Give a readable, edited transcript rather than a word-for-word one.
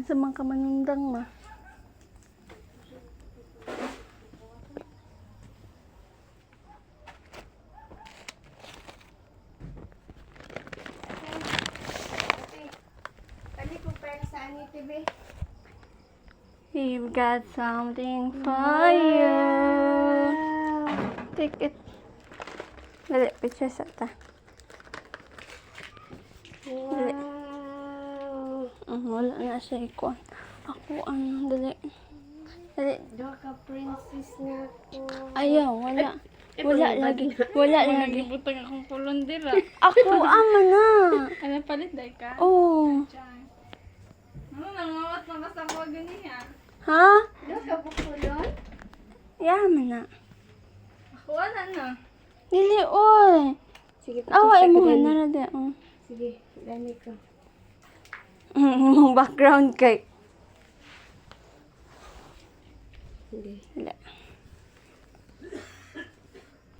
Sa mga kamanundang ma. Pwede ko pera sa ani, TV. You've got something for you. Take it. Dali, picture sa ta. Dali. Wala na siya ikuan. Ako dali. Dali. Doha ka princess na ko. Ayaw, wala. Wala lagi. Wala lagi. Butang akong pulon dira. Ako na. Ano palit day ka? Oh. Ano nangawat na basta ko ganiya? Ha? Doha ka bukulon? Yaman na. Ako wala na. Dili, oy. Sige, Awa, picture mo ka, na Dani. na de. Sige, dami ko. Mong background kay. Sige. Wala.